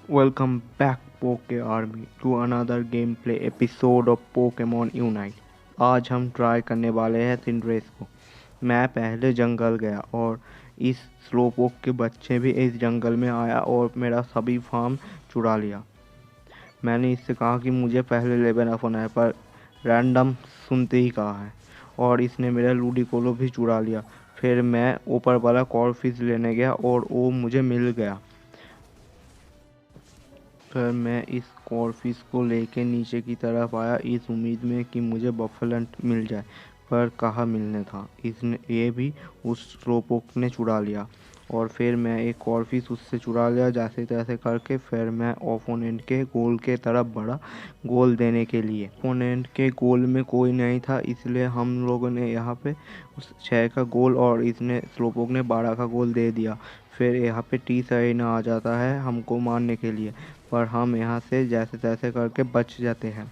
Welcome back Poke army to another game play episode of Pokemon Unite. आज हम try करने वाले हैं सिंड्रेस को। मैं पहले जंगल गया और इस स्लोपोक के बच्चे भी इस जंगल में आया और मेरा सभी फार्म चुरा लिया। मैंने इससे कहा कि मुझे पहले लेवल अप होना है, पर रैंडम सुनते ही कहा है और इसने मेरा लूडिकोलो भी चुरा लिया। फिर मैं ऊपर वाला कॉर्फिश लेने गया और वो मुझे मिल गया। फिर मैं इस कॉर्फिश को लेके नीचे की तरफ आया इस उम्मीद में कि मुझे बफेलेंट मिल जाए, पर कहाँ मिलने था। इसने ये भी उस स्लोपोक ने चुरा लिया और फिर मैं एक कॉर्फिश उससे चुरा लिया जैसे तैसे करके। फिर मैं ओपोनेंट के गोल के तरफ बढ़ा गोल देने के लिए। ओपोनेंट के गोल में कोई नहीं था, इसलिए हम लोगों ने यहाँ पे उस 6 का गोल और इसने स्लोपोक ने 12 का गोल दे दिया। फिर यहाँ पे टी साइना आ जाता है हमको मारने के लिए, पर हम यहाँ से जैसे तैसे करके बच जाते हैं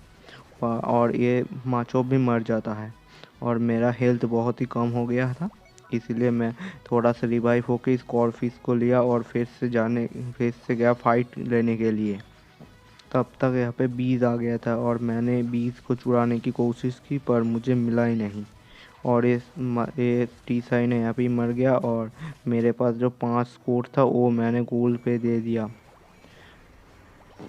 और ये माचो भी मर जाता है और मेरा हेल्थ बहुत ही कम हो गया था। इसलिए मैं थोड़ा सा रिवाइव होकर इस कॉर्फिश को लिया और फिर से गया फाइट लेने के लिए। तब तक यहाँ पे बीज आ गया था और मैंने बीज को चुराने की कोशिश की, पर मुझे मिला ही नहीं और ये टीसाई ने यहाँ पे मर गया और मेरे पास जो 5 स्कोर था वो मैंने गोल पे दे दिया।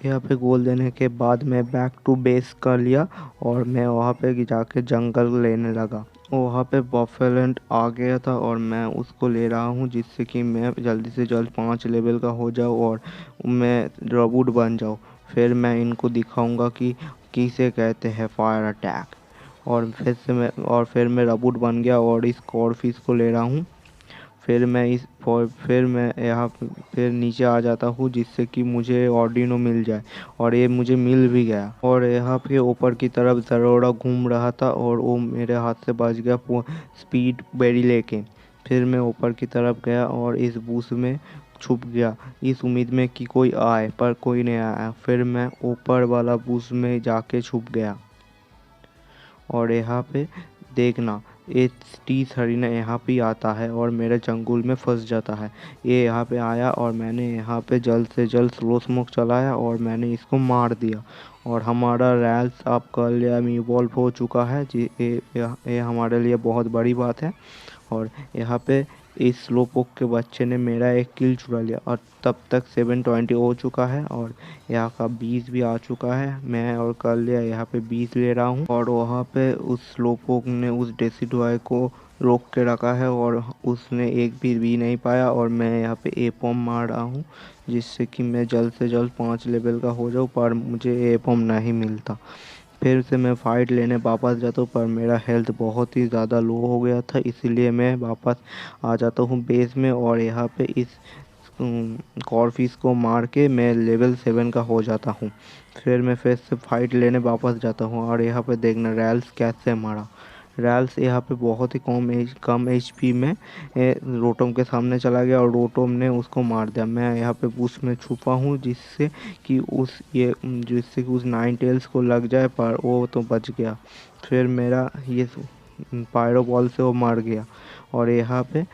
यहाँ पे गोल देने के बाद मैं बैक टू बेस कर लिया और मैं वहाँ पे जाके जंगल लेने लगा। वहाँ पे बफेलेंट आ गया था और मैं उसको ले रहा हूँ जिससे कि मैं जल्दी से जल्द 5 लेवल का हो जाऊँ और मैं रोबोट बन जाऊँ। फिर मैं इनको दिखाऊंगा कि किसे कहते हैं फायर अटैक। और फिर मैं रोबोट बन गया और इस कॉर्फिश को ले रहा हूँ। फिर मैं यहाँ फिर नीचे आ जाता हूँ जिससे कि मुझे ऑर्डिनो मिल जाए और ये मुझे मिल भी गया। और यहाँ पे ऊपर की तरफ ज़रोड़ा घूम रहा था और वो मेरे हाथ से बच गया स्पीड बेरी लेके। फिर मैं ऊपर की तरफ गया और इस बूस में छुप गया इस उम्मीद में कि कोई आए, पर कोई नहीं आया। फिर मैं ऊपर वाला बूस में जाके छुप गया और यहाँ पे देखना ये टीस हरिना यहाँ पे आता है और मेरे चंगुल में फंस जाता है। ये यहाँ पे आया और मैंने यहाँ पे जल्द से जल्द स्लो स्मोक चलाया और मैंने इसको मार दिया और हमारा रैल्स अब कल में इवॉल्व हो चुका है जी। ये हमारे लिए बहुत बड़ी बात है। और यहाँ पे इस स्लोपोक के बच्चे ने मेरा एक किल चुरा लिया और तब तक 720 हो चुका है और यहाँ का 20 भी आ चुका है। मैं और कर लिया यहाँ पे 20 ले रहा हूँ और वहाँ पे उस स्लोपोक ने उस डेसिडुआई को रोक के रखा है और उसने एक भी नहीं पाया और मैं यहाँ पे एपॉम मार रहा हूँ जिससे कि मैं जल्द से जल्द 5 लेवल का हो जाऊँ, पर मुझे एपॉम नहीं मिलता। फिर से मैं फ़ाइट लेने वापस जाता हूँ, पर मेरा हेल्थ बहुत ही ज़्यादा लो हो गया था, इसीलिए मैं वापस आ जाता हूँ बेस में और यहाँ पे इस कॉर्फिश को मार के मैं लेवल 7 का हो जाता हूँ। फिर मैं फिर से फ़ाइट लेने वापस जाता हूँ और यहाँ पे देखना रैल्स कैसे मारा। रैल्स यहाँ पे बहुत ही कम एचपी में रोटोम के सामने चला गया और रोटोम ने उसको मार दिया। मैं यहाँ पे बुश में छुपा हूँ जिससे कि उस 9 टेल्स को लग जाए, पर वो तो बच गया। फिर मेरा ये पायरो बॉल से वो मार गया और यहाँ पे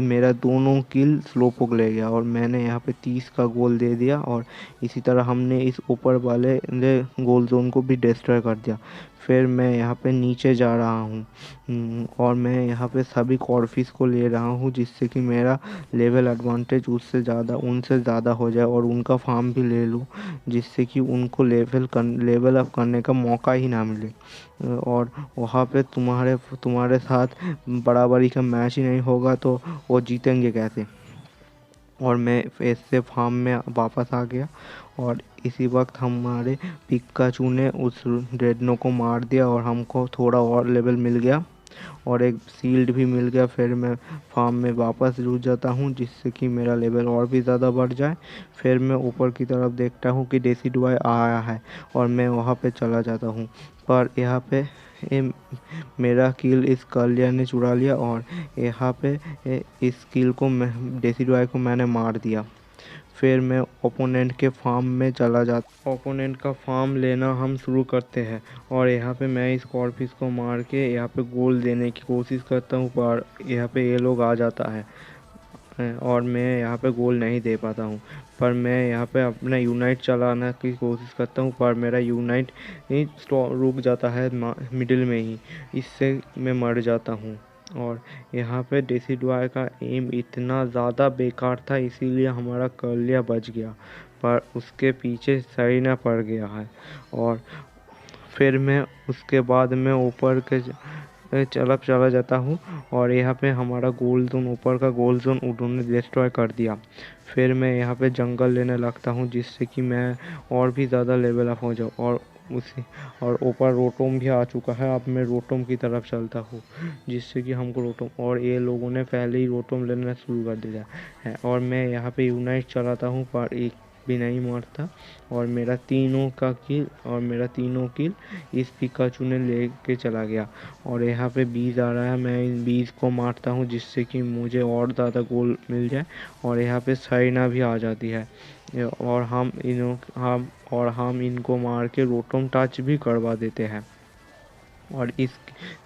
मेरा दोनों किल स्लोपोक ले गया और मैंने यहाँ पे 30 का गोल दे दिया और इसी तरह हमने इस ऊपर वाले गोल जोन को भी डिस्ट्रॉय कर दिया। फिर मैं यहाँ पे नीचे जा रहा हूँ और मैं यहाँ पे सभी कॉर्फिश को ले रहा हूँ जिससे कि मेरा लेवल एडवांटेज उनसे ज़्यादा हो जाए और उनका फार्म भी ले लूँ जिससे कि उनको लेवल अप करने का मौका ही ना मिले। और वहाँ पे तुम्हारे साथ बराबरी का मैच ही नहीं होगा तो वो जीतेंगे कैसे। और मैं ऐसे फार्म में वापस आ गया और इसी वक्त हमारे पिकाचू ने उस रेडनो को मार दिया और हमको थोड़ा और लेवल मिल गया और एक शील्ड भी मिल गया। फिर मैं फार्म में वापस रुक जाता हूँ जिससे कि मेरा लेवल और भी ज़्यादा बढ़ जाए। फिर मैं ऊपर की तरफ देखता हूँ कि डेसिडुआई आया है और मैं वहाँ पे चला जाता हूँ, पर यहाँ पे ये मेरा किल इस कलिया ने चुरा लिया और यहाँ पे इस किल को डेसिडुआई को मैंने मार दिया। फिर मैं ओपोनेंट के फार्म में चला जाता। ओपोनेंट का फार्म लेना हम शुरू करते हैं और यहाँ पे मैं इस कॉर्फिश को मार के यहाँ पे गोल देने की कोशिश करता हूँ, पर यहाँ पे ये लोग आ जाता है। और मैं यहाँ पे गोल नहीं दे पाता हूँ। पर मैं यहाँ पे अपना यूनाइट चलाने की कोशिश करता हूँ, पर मेरा यूनाइट ही रुक जाता है मिडिल में ही। इससे मैं मर जाता हूँ। और यहाँ पे डेसिडुआई का एम इतना ज़्यादा बेकार था, इसीलिए हमारा कर्लिया बच गया, पर उसके पीछे सरीना पड़ गया है। और फिर मैं उसके बाद मैं ऊपर के तरफ चला जाता हूँ, और यहाँ पे हमारा गोल जोन, ऊपर का गोल जोन उन्होंने डिस्ट्रॉय कर दिया। फिर मैं यहाँ पे जंगल लेने लगता हूँ, जिससे कि मैं और भी ज़्यादा लेवल अप हो जाऊँ। और ऊपर रोटोम भी आ चुका है। अब मैं रोटोम की तरफ चलता हूँ, जिससे कि हमको रोटोम, और ये लोगों ने पहले ही रोटोम लेना शुरू कर दिया है। और मैं यहाँ पे यूनाइट चलाता हूँ, पर एक भी नहीं मारता। और मेरा तीनों किल इस पिकाचू ने लेके चला गया। और यहाँ पे बीज आ रहा है, मैं इन बीज को मारता हूँ, जिससे कि मुझे और ज़्यादा गोल मिल जाए। और यहाँ पे सरीना भी आ जाती है, और हम इनको मार के रोटोम टच भी करवा देते हैं। और इस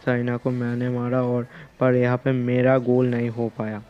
सरीना को मैंने मारा, और पर यहाँ पे मेरा गोल नहीं हो पाया।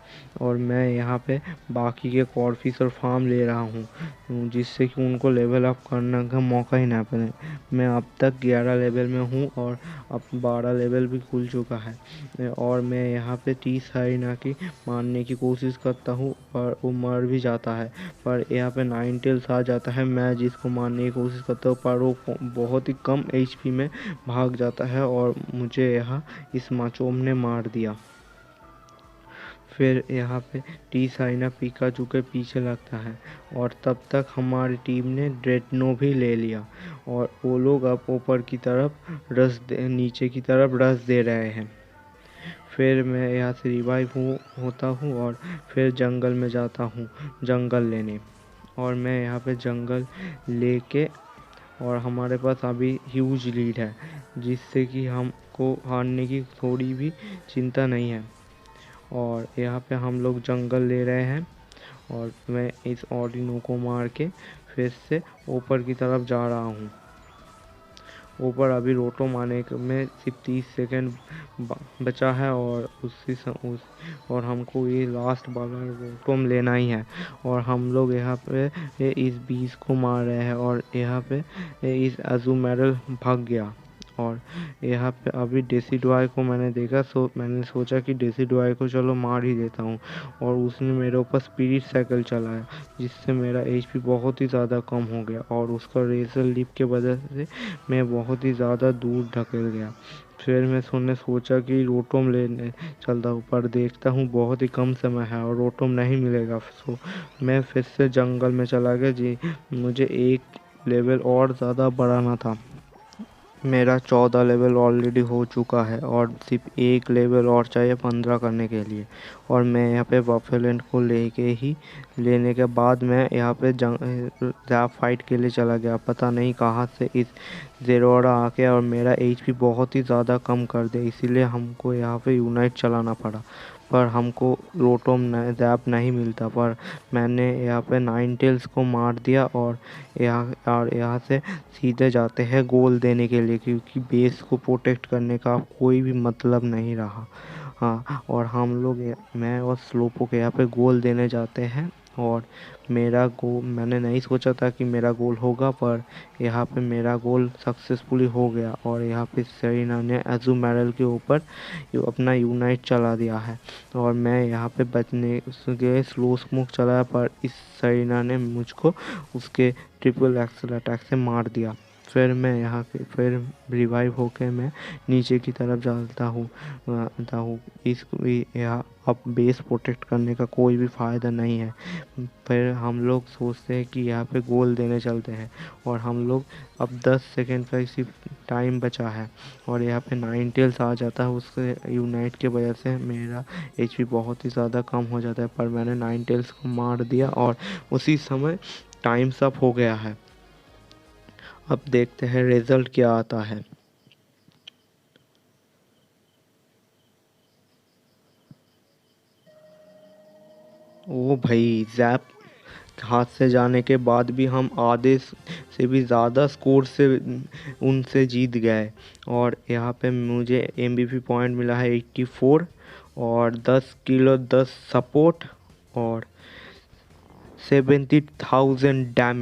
और मैं यहाँ पे बाकी के कॉर्फिस और फार्म ले रहा हूँ, जिससे कि उनको लेवल अप करने का मौका ही ना मिले। मैं अब तक 11 लेवल में हूँ, और अब 12 लेवल भी खुल चुका है। और मैं यहाँ पे 30 सरीना की मारने की कोशिश करता हूँ, पर वो मर भी जाता है। पर यहाँ पे 9 टेल्स आ जाता है, मैं जिसको मारने की कोशिश करता हूँ, पर वो बहुत ही कम HP में भाग जाता है, और मुझे यहाँ इस माचोम ने मार दिया। फिर यहाँ पे टी साइना पिकाचू के पीछे लगता है, और तब तक हमारी टीम ने ड्रेडनो भी ले लिया, और वो लोग अब ऊपर की तरफ नीचे की तरफ रश दे रहे हैं। फिर मैं यहाँ से रिवाइव होता हूँ, और फिर जंगल में जाता हूँ जंगल लेने। और मैं यहाँ पे जंगल लेके, और हमारे पास अभी ह्यूज लीड है, जिससे कि हमको हारने की थोड़ी भी चिंता नहीं है। और यहाँ पे हम लोग जंगल ले रहे हैं, और मैं इस ऑर्डिनो को मार के फिर से ऊपर की तरफ जा रहा हूँ। ऊपर अभी रोटोम आने में सिर्फ 30 सेकेंड बचा है, और और हमको ये लास्ट वाला रोटोम लेना ही है। और हम लोग यहाँ पे इस बीज को मार रहे हैं, और यहाँ पे इस अज़ुमेरल भाग गया। और यहाँ पे अभी डेसिडुआई को मैंने देखा, मैंने सोचा कि डेसिडुआई को चलो मार ही देता हूँ, और उसने मेरे ऊपर स्पिरिट साइकिल चलाया, जिससे मेरा HP बहुत ही ज़्यादा कम हो गया, और उसका रेजर लिप के वजह से मैं बहुत ही ज़्यादा दूर ढकेल गया। फिर मैं सोचा कि रोटोम लेने चलता हूँ, पर देखता हूँ बहुत ही कम समय है और रोटोम नहीं मिलेगा। मैं फिर से जंगल में चला गया। जी, मुझे एक लेवल और ज़्यादा बढ़ाना था। मेरा 14 लेवल ऑलरेडी हो चुका है, और सिर्फ एक लेवल और चाहिए 15 करने के लिए। और मैं यहाँ पे बफेलैंड को लेने के बाद मैं यहाँ पे जैप फाइट के लिए चला गया। पता नहीं कहाँ से इस ज़ेरोरा आके और मेरा HP बहुत ही ज़्यादा कम कर दिया, इसीलिए हमको यहाँ पे यूनाइट चलाना पड़ा। पर हमको रोटोम जैप नहीं मिलता, पर मैंने यहाँ पे 9 टेल्स को मार दिया, और यहाँ से सीधे जाते हैं गोल देने के लिए, क्योंकि बेस को प्रोटेक्ट करने का कोई भी मतलब नहीं रहा। हाँ, और मैं और स्लोपोक यहाँ पे गोल देने जाते हैं, और मैंने नहीं सोचा था कि मेरा गोल होगा, पर यहाँ पे मेरा गोल सक्सेसफुली हो गया। और यहाँ पे सेरेना ने अज़ुमेरल के ऊपर अपना यूनाइट चला दिया है, और मैं यहाँ पे बचने के स्लो स्मोक चलाया, पर इस सेरेना ने मुझको उसके ट्रिपल एक्सल अटैक से मार दिया। फिर रिवाइव होकर मैं नीचे की तरफ जाता हूँ। यहाँ अब बेस प्रोटेक्ट करने का कोई भी फ़ायदा नहीं है। फिर हम लोग सोचते हैं कि यहाँ पे गोल देने चलते हैं, और हम लोग अब 10 सेकेंड का इसी टाइम बचा है, और यहाँ पे 9 टेल्स आ जाता है। उसके यूनाइट के वजह से मेरा HP बहुत ही ज़्यादा कम हो जाता है, पर मैंने 9 टेल्स को मार दिया, और उसी समय टाइम्स अप हो गया है। अब देखते हैं रिजल्ट क्या आता है। ओ भाई, जैप हाथ से जाने के बाद भी हम आधे से भी ज़्यादा स्कोर से उनसे जीत गए। और यहाँ पे मुझे MVP पॉइंट मिला है 84, और 10 किलो 10 सपोर्ट, और 70,000 डैमेज।